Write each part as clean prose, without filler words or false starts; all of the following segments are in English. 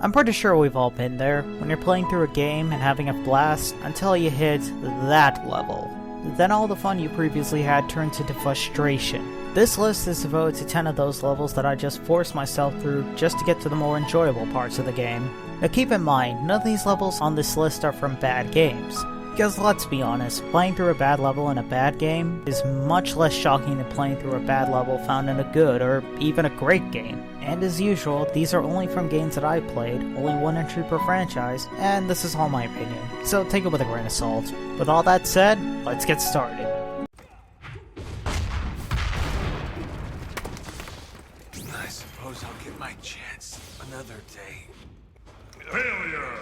I'm pretty sure we've all been there, when you're playing through a game and having a blast until you hit that level. Then all the fun you previously had turns into frustration. This list is devoted to 10 of those levels that I just forced myself through just to get to the more enjoyable parts of the game. Now keep in mind, none of these levels on this list are from bad games. Because let's be honest, playing through a bad level in a bad game is much less shocking than playing through a bad level found in a good or even a great game. And as usual, these are only from games that I've played, only one entry per franchise, and this is all my opinion, so take it with a grain of salt. With all that said, let's get started. I suppose I'll get my chance another day. Failure!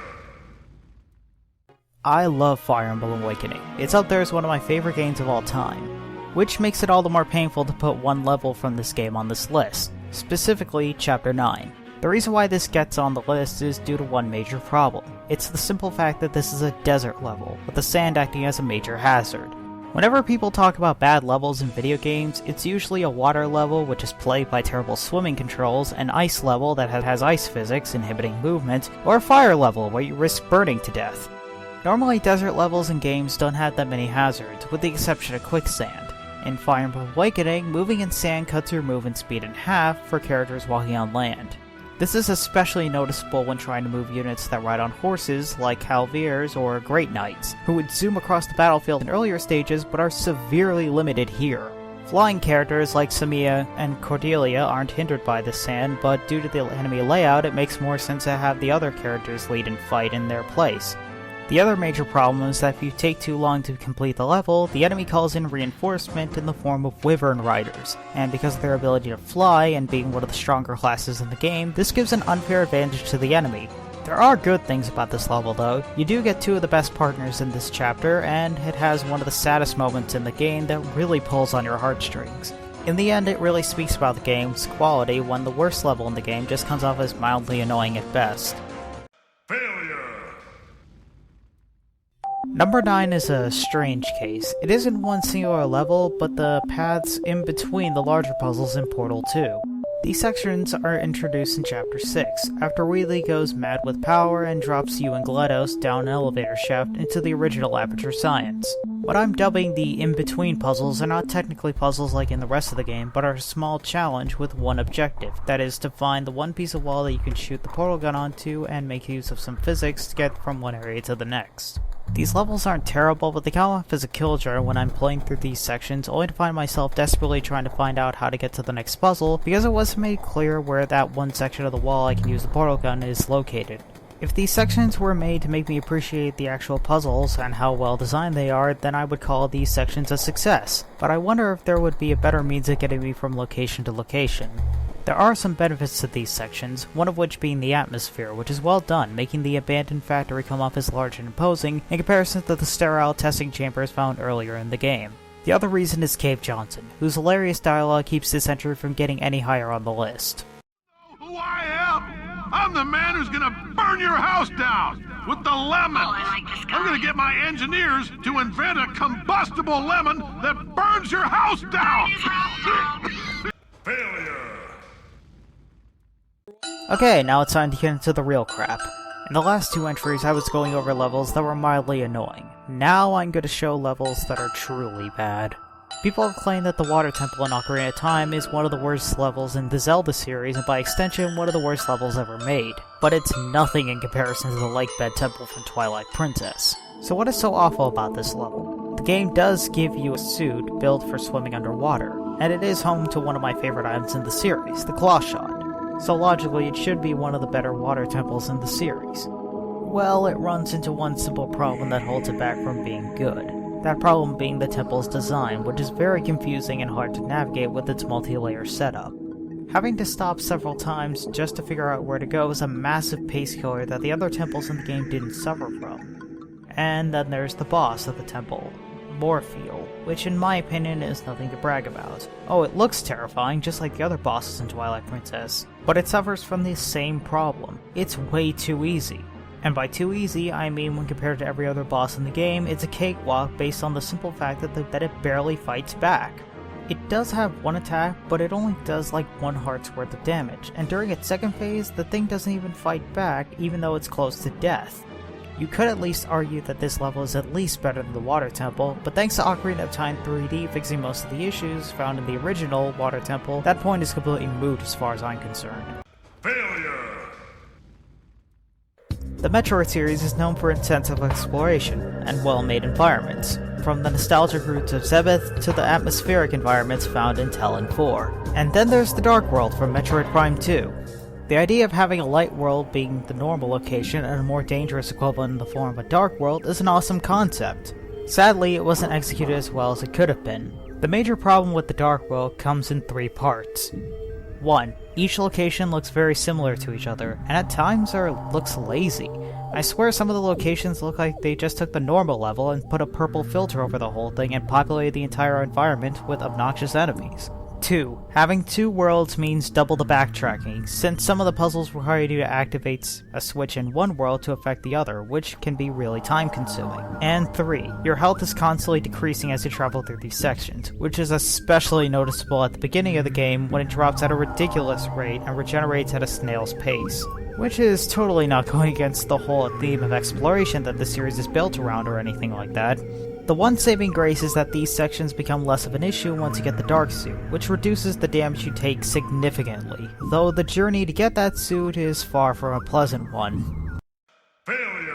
I love Fire Emblem Awakening. It's up there as one of my favorite games of all time, which makes it all the more painful to put one level from this game on this list. Specifically, Chapter 9. The reason why this gets on the list is due to one major problem. It's the simple fact that this is a desert level, with the sand acting as a major hazard. Whenever people talk about bad levels in video games, it's usually a water level which is plagued by terrible swimming controls, an ice level that has ice physics inhibiting movement, or a fire level where you risk burning to death. Normally desert levels in games don't have that many hazards, with the exception of quicksand. In Fire Emblem Awakening, moving in sand cuts your movement speed in half for characters walking on land. This is especially noticeable when trying to move units that ride on horses like Halvirs or Great Knights, who would zoom across the battlefield in earlier stages but are severely limited here. Flying characters like Samia and Cordelia aren't hindered by the sand, but due to the enemy layout it makes more sense to have the other characters lead and fight in their place. The other major problem is that if you take too long to complete the level, the enemy calls in reinforcement in the form of Wyvern Riders, and because of their ability to fly and being one of the stronger classes in the game, this gives an unfair advantage to the enemy. There are good things about this level though. You do get two of the best partners in this chapter, and it has one of the saddest moments in the game that really pulls on your heartstrings. In the end, it really speaks about the game's quality when the worst level in the game just comes off as mildly annoying at best. Number 9 is a strange case. It isn't one singular level, but the paths in between the larger puzzles in Portal 2. These sections are introduced in Chapter 6, after Wheatley goes mad with power and drops you and GLaDOS down an elevator shaft into the original Aperture Science. What I'm dubbing the in-between puzzles are not technically puzzles like in the rest of the game, but are a small challenge with one objective, that is to find the one piece of wall that you can shoot the portal gun onto and make use of some physics to get from one area to the next. These levels aren't terrible, but they come off as a killjoy when I'm playing through these sections, only to find myself desperately trying to find out how to get to the next puzzle, because it wasn't made clear where that one section of the wall I can use the portal gun is located. If these sections were made to make me appreciate the actual puzzles and how well designed they are, then I would call these sections a success, but I wonder if there would be a better means of getting me from location to location. There are some benefits to these sections, one of which being the atmosphere, which is well done, making the abandoned factory come off as large and imposing in comparison to the sterile testing chambers found earlier in the game. The other reason is Cave Johnson, whose hilarious dialogue keeps this entry from getting any higher on the list. Who I am? I'm the man who's gonna burn your house down with the lemon. Oh, I like this guy. I'm gonna get my engineers to invent a combustible lemon that burns your house down. Failure. Okay, now it's time to get into the real crap. In the last two entries I was going over levels that were mildly annoying. Now I'm going to show levels that are truly bad. People have claimed that the Water Temple in Ocarina of Time is one of the worst levels in the Zelda series, and by extension one of the worst levels ever made. But it's nothing in comparison to the Lakebed Temple from Twilight Princess. So what is so awful about this level? The game does give you a suit built for swimming underwater, and it is home to one of my favorite items in the series, the Claw Shot. So logically, it should be one of the better water temples in the series. Well, it runs into one simple problem that holds it back from being good. That problem being the temple's design, which is very confusing and hard to navigate with its multi-layer setup. Having to stop several times just to figure out where to go is a massive pace killer that the other temples in the game didn't suffer from. And then there's the boss of the temple, Morpheal, which in my opinion is nothing to brag about. Oh, it looks terrifying, just like the other bosses in Twilight Princess, but it suffers from the same problem. It's way too easy. And by too easy, I mean when compared to every other boss in the game, it's a cakewalk based on the simple fact that it barely fights back. It does have one attack, but it only does like 1 heart's worth of damage, and during its second phase, the thing doesn't even fight back even though it's close to death. You could at least argue that this level is at least better than the Water Temple, but thanks to Ocarina of Time 3D fixing most of the issues found in the original Water Temple, that point is completely moot as far as I'm concerned. Failure! The Metroid series is known for intensive exploration and well-made environments, from the nostalgic roots of Zebeth to the atmospheric environments found in Tallon 4. And then there's the Dark World from Metroid Prime 2. The idea of having a light world being the normal location and a more dangerous equivalent in the form of a dark world is an awesome concept. Sadly, it wasn't executed as well as it could have been. The major problem with the dark world comes in 3 parts. 1. Each location looks very similar to each other, and at times looks lazy. I swear some of the locations look like they just took the normal level and put a purple filter over the whole thing and populated the entire environment with obnoxious enemies. 2. Having 2 worlds means double the backtracking, since some of the puzzles require you to activate a switch in one world to affect the other, which can be really time consuming. And 3. Your health is constantly decreasing as you travel through these sections, which is especially noticeable at the beginning of the game when it drops at a ridiculous rate and regenerates at a snail's pace. Which is totally not going against the whole theme of exploration that the series is built around or anything like that. The one saving grace is that these sections become less of an issue once you get the Dark Suit, which reduces the damage you take significantly, though the journey to get that suit is far from a pleasant one. Failure!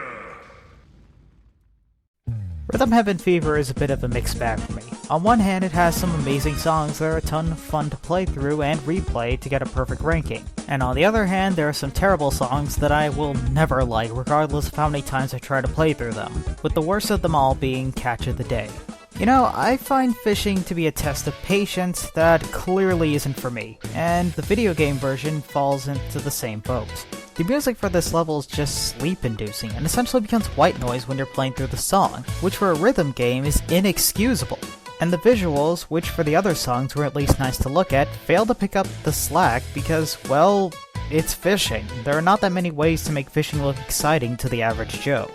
Rhythm Heaven Fever is a bit of a mixed bag for me. On one hand, it has some amazing songs that are a ton of fun to play through and replay to get a perfect ranking. And on the other hand, there are some terrible songs that I will never like regardless of how many times I try to play through them, with the worst of them all being Catch of the Day. You know, I find fishing to be a test of patience that clearly isn't for me, and the video game version falls into the same boat. The music for this level is just sleep-inducing, and essentially becomes white noise when you're playing through the song, which for a rhythm game is inexcusable. And the visuals, which for the other songs were at least nice to look at, fail to pick up the slack because, well, it's fishing. There are not that many ways to make fishing look exciting to the average Joe.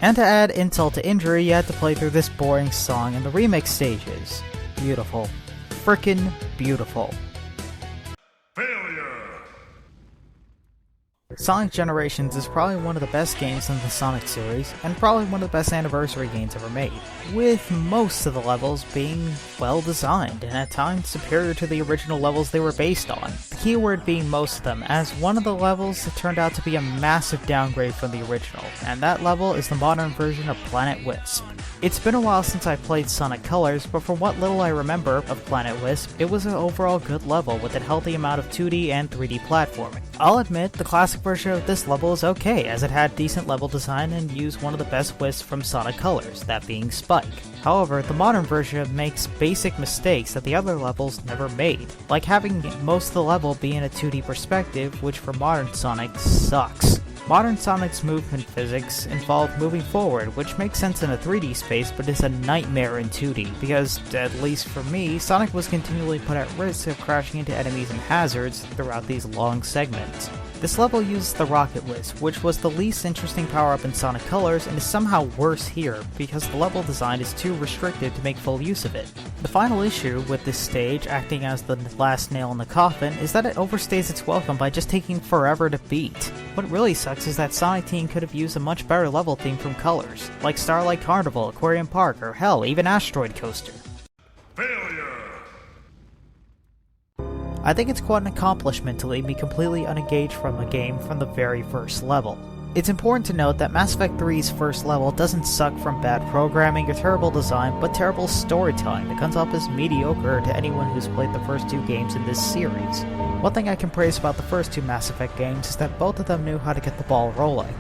And to add insult to injury, you had to play through this boring song in the remix stages. Beautiful. Frickin' beautiful. Failure! Sonic Generations is probably one of the best games in the Sonic series, and probably one of the best anniversary games ever made, with most of the levels being well designed, and at times superior to the original levels they were based on. The keyword being most of them, as one of the levels turned out to be a massive downgrade from the original, and that level is the modern version of Planet Wisp. It's been a while since I played Sonic Colors, but from what little I remember of Planet Wisp, it was an overall good level with a healthy amount of 2D and 3D platforming. I'll admit, the classic version of this level is okay, as it had decent level design and used one of the best wisps from Sonic Colors, that being Spike. However, the modern version makes basic mistakes that the other levels never made, like having most of the level be in a 2D perspective, which for modern Sonic sucks. Modern Sonic's movement physics involve moving forward, which makes sense in a 3D space but is a nightmare in 2D, because, at least for me, Sonic was continually put at risk of crashing into enemies and hazards throughout these long segments. This level uses the Rocket Wisp, which was the least interesting power-up in Sonic Colors and is somehow worse here, because the level design is too restricted to make full use of it. The final issue with this stage, acting as the last nail in the coffin, is that it overstays its welcome by just taking forever to beat. What really sucks is that Sonic Team could have used a much better level theme from Colors, like Starlight Carnival, Aquarium Park, or hell, even Asteroid Coaster. Failure! I think it's quite an accomplishment to leave me completely unengaged from a game from the very first level. It's important to note that Mass Effect 3's first level doesn't suck from bad programming or terrible design, but terrible storytelling that comes off as mediocre to anyone who's played the first 2 games in this series. One thing I can praise about the first 2 Mass Effect games is that both of them knew how to get the ball rolling.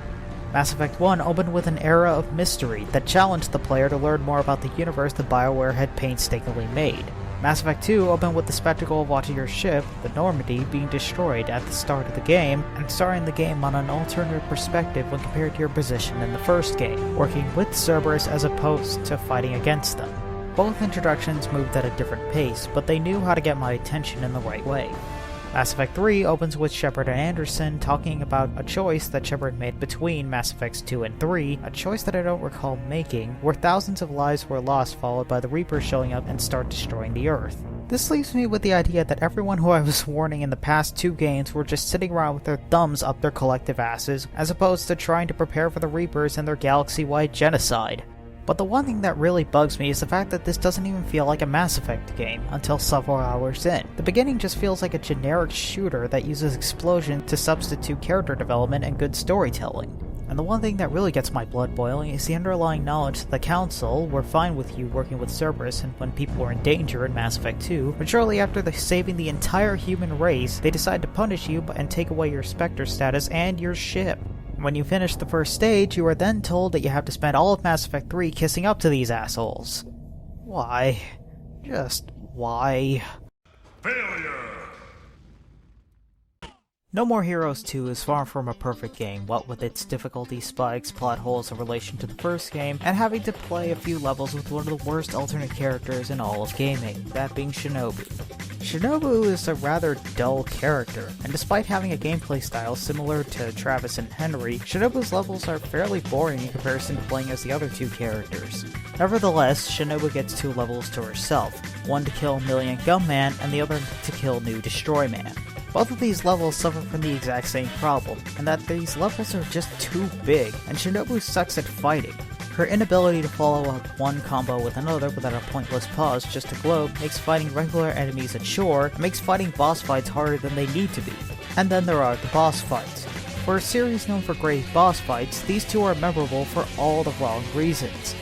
Mass Effect 1 opened with an era of mystery that challenged the player to learn more about the universe that BioWare had painstakingly made. Mass Effect 2 opened with the spectacle of watching your ship, the Normandy, being destroyed at the start of the game, and starting the game on an alternate perspective when compared to your position in the first game, working with Cerberus as opposed to fighting against them. Both introductions moved at a different pace, but they knew how to get my attention in the right way. Mass Effect 3 opens with Shepard and Anderson talking about a choice that Shepard made between Mass Effects 2 and 3, a choice that I don't recall making, where thousands of lives were lost followed by the Reapers showing up and start destroying the Earth. This leaves me with the idea that everyone who I was warning in the past 2 games were just sitting around with their thumbs up their collective asses, as opposed to trying to prepare for the Reapers and their galaxy-wide genocide. But the one thing that really bugs me is the fact that this doesn't even feel like a Mass Effect game until several hours in. The beginning just feels like a generic shooter that uses explosion to substitute character development and good storytelling. And the one thing that really gets my blood boiling is the underlying knowledge that the Council were fine with you working with Cerberus and when people were in danger in Mass Effect 2, but shortly after saving the entire human race, they decide to punish you and take away your Spectre status and your ship. When you finish the first stage, you are then told that you have to spend all of Mass Effect 3 kissing up to these assholes. Why? Just why? Failure! No More Heroes 2 is far from a perfect game, what with its difficulty spikes, plot holes in relation to the first game, and having to play a few levels with one of the worst alternate characters in all of gaming, that being Shinobi. Shinobu is a rather dull character, and despite having a gameplay style similar to Travis and Henry, Shinobu's levels are fairly boring in comparison to playing as the other 2 characters. Nevertheless, Shinobu gets 2 levels to herself, one to kill Million Gunman and the other to kill New Destroy Man. Both of these levels suffer from the exact same problem, and that these levels are just too big, and Shinobu sucks at fighting. Her inability to follow up one combo with another without a pointless pause just to gloat makes fighting regular enemies a chore, and makes fighting boss fights harder than they need to be. And then there are the boss fights. For a series known for great boss fights, these 2 are memorable for all the wrong reasons.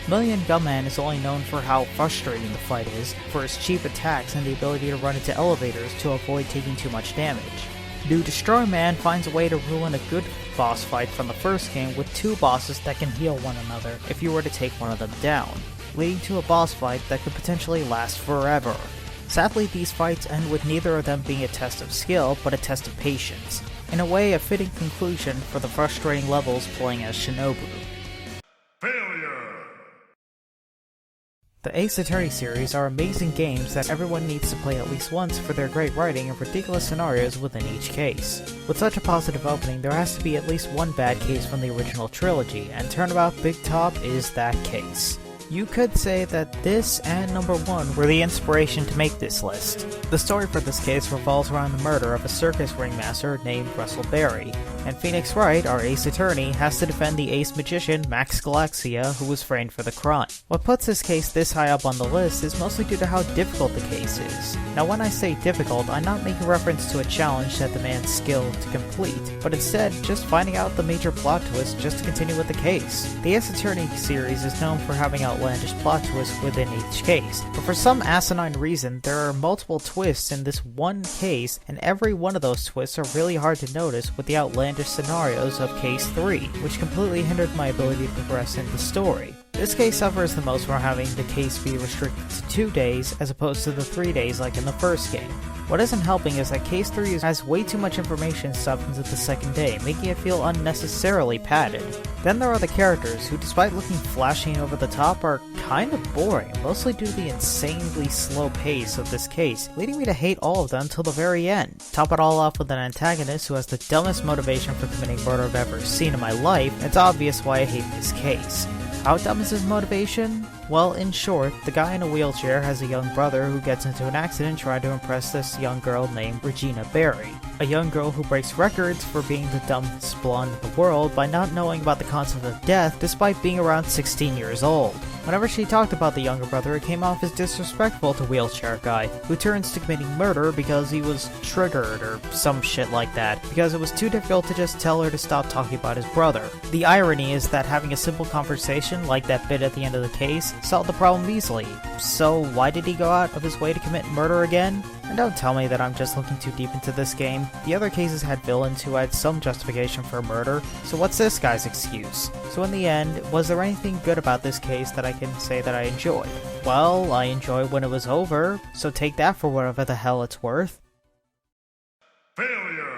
Million Gunman is only known for how frustrating the fight is, for his cheap attacks and the ability to run into elevators to avoid taking too much damage. New Destroy Man finds a way to ruin a good boss fight from the first game with 2 bosses that can heal one another if you were to take one of them down, leading to a boss fight that could potentially last forever. Sadly, these fights end with neither of them being a test of skill, but a test of patience. In a way, a fitting conclusion for the frustrating levels playing as Shinobu. Failure! The Ace Attorney series are amazing games that everyone needs to play at least once for their great writing and ridiculous scenarios within each case. With such a positive opening, there has to be at least one bad case from the original trilogy, and Turnabout Big Top is that case. You could say that this and number 1 were the inspiration to make this list. The story for this case revolves around the murder of a circus ringmaster named Russell Berry, and Phoenix Wright, our ace attorney, has to defend the ace magician Max Galaxia, who was framed for the crime. What puts this case this high up on the list is mostly due to how difficult the case is. Now when I say difficult, I'm not making reference to a challenge that demands skill to complete, but instead just finding out the major plot twist just to continue with the case. The Ace Attorney series is known for having outlandish plot twists within each case, but for some asinine reason, there are multiple twists in this one case, and every one of those twists are really hard to notice with the outlandish scenarios of Case 3, which completely hindered my ability to progress in the story. This case suffers the most from having the case be restricted to 2 days as opposed to the 3 days like in the first game. What isn't helping is that Case 3 has way too much information stuffed into the second day, making it feel unnecessarily padded. Then there are the characters, who despite looking flashy and over the top are kind of boring, mostly due to the insanely slow pace of this case, leading me to hate all of them till the very end. Top it all off with an antagonist who has the dumbest motivation for committing murder I've ever seen in my life, it's obvious why I hate this case. How dumb is his motivation? Well, in short, the guy in a wheelchair has a young brother who gets into an accident trying to impress this young girl named Regina Berry, a young girl who breaks records for being the dumbest blonde in the world by not knowing about the concept of death despite being around 16 years old. Whenever she talked about the younger brother, it came off as disrespectful to Wheelchair Guy, who turns to committing murder because he was triggered or some shit like that, because it was too difficult to just tell her to stop talking about his brother. The irony is that having a simple conversation like that bit at the end of the case solved the problem easily. So why did he go out of his way to commit murder again? And don't tell me that I'm just looking too deep into this game. The other cases had villains who had some justification for murder, so what's this guy's excuse? So in the end, was there anything good about this case that I can say that I enjoyed? Well, I enjoyed when it was over, so take that for whatever the hell it's worth. Failure!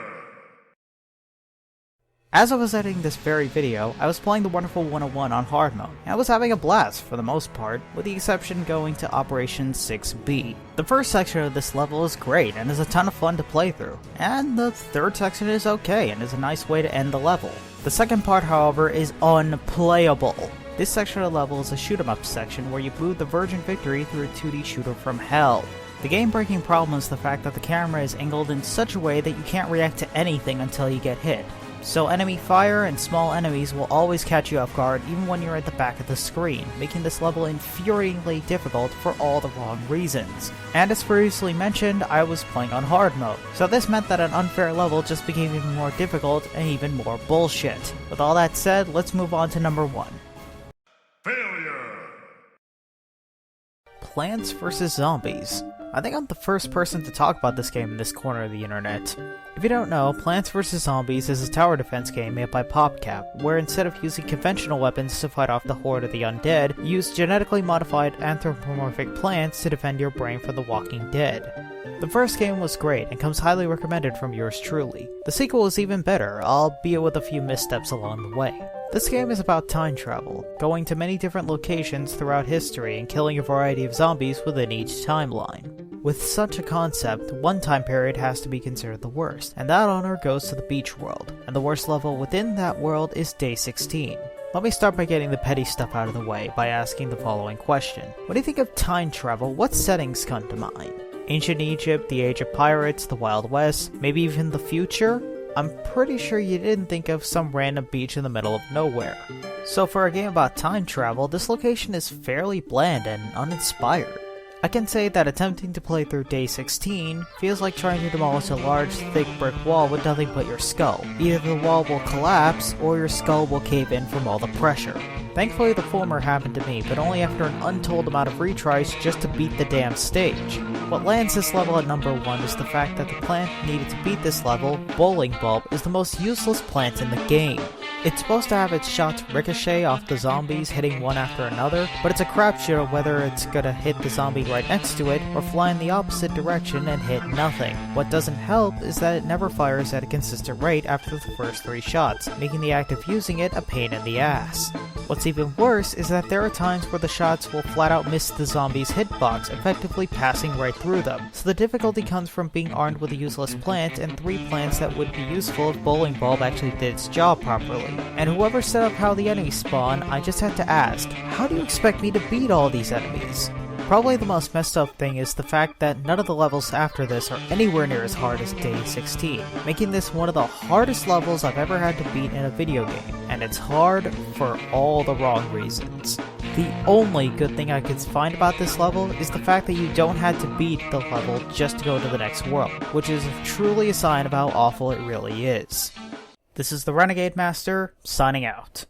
As I was editing this very video, I was playing the wonderful 101 on hard mode, and I was having a blast for the most part, with the exception going to Operation 6B. The first section of this level is great and is a ton of fun to play through, and the third section is okay and is a nice way to end the level. The second part, however, is unplayable. This section of the level is a shoot 'em up section where you blew the Virgin Victory through a 2D shooter from hell. The game-breaking problem is the fact that the camera is angled in such a way that you can't react to anything until you get hit. So enemy fire and small enemies will always catch you off guard even when you're at the back of the screen, making this level infuriatingly difficult for all the wrong reasons. And as previously mentioned, I was playing on hard mode, so this meant that an unfair level just became even more difficult and even more bullshit. With all that said, let's move on to number 1. Failure! Plants vs. Zombies. I think I'm the first person to talk about this game in this corner of the internet. If you don't know, Plants vs. Zombies is a tower defense game made by PopCap, where instead of using conventional weapons to fight off the horde of the undead, you use genetically modified anthropomorphic plants to defend your brain from the walking dead. The first game was great and comes highly recommended from yours truly. The sequel is even better, albeit with a few missteps along the way. This game is about time travel, going to many different locations throughout history and killing a variety of zombies within each timeline. With such a concept, one time period has to be considered the worst, and that honor goes to the beach world, and the worst level within that world is Day 16. Let me start by getting the petty stuff out of the way by asking the following question. When you think of time travel, what settings come to mind? Ancient Egypt, the Age of Pirates, the Wild West, maybe even the future? I'm pretty sure you didn't think of some random beach in the middle of nowhere. So for a game about time travel, this location is fairly bland and uninspired. I can say that attempting to play through Day 16 feels like trying to demolish a large, thick brick wall with nothing but your skull. Either the wall will collapse, or your skull will cave in from all the pressure. Thankfully the former happened to me, but only after an untold amount of retries just to beat the damn stage. What lands this level at number 1 is the fact that the plant needed to beat this level, Bowling Bulb, is the most useless plant in the game. It's supposed to have its shots ricochet off the zombies, hitting one after another, but it's a crapshoot of whether it's gonna hit the zombie right next to it, or fly in the opposite direction and hit nothing. What doesn't help is that it never fires at a consistent rate after the first 3 shots, making the act of using it a pain in the ass. What's even worse is that there are times where the shots will flat out miss the zombie's hitbox, effectively passing right through them. So the difficulty comes from being armed with a useless plant and 3 plants that would be useful if Bowling Bulb actually did its job properly. And whoever set up how the enemies spawn, I just had to ask, how do you expect me to beat all these enemies? Probably the most messed up thing is the fact that none of the levels after this are anywhere near as hard as Day 16, making this one of the hardest levels I've ever had to beat in a video game, and it's hard for all the wrong reasons. The only good thing I could find about this level is the fact that you don't have to beat the level just to go to the next world, which is truly a sign of how awful it really is. This is the Renegade Master, signing out.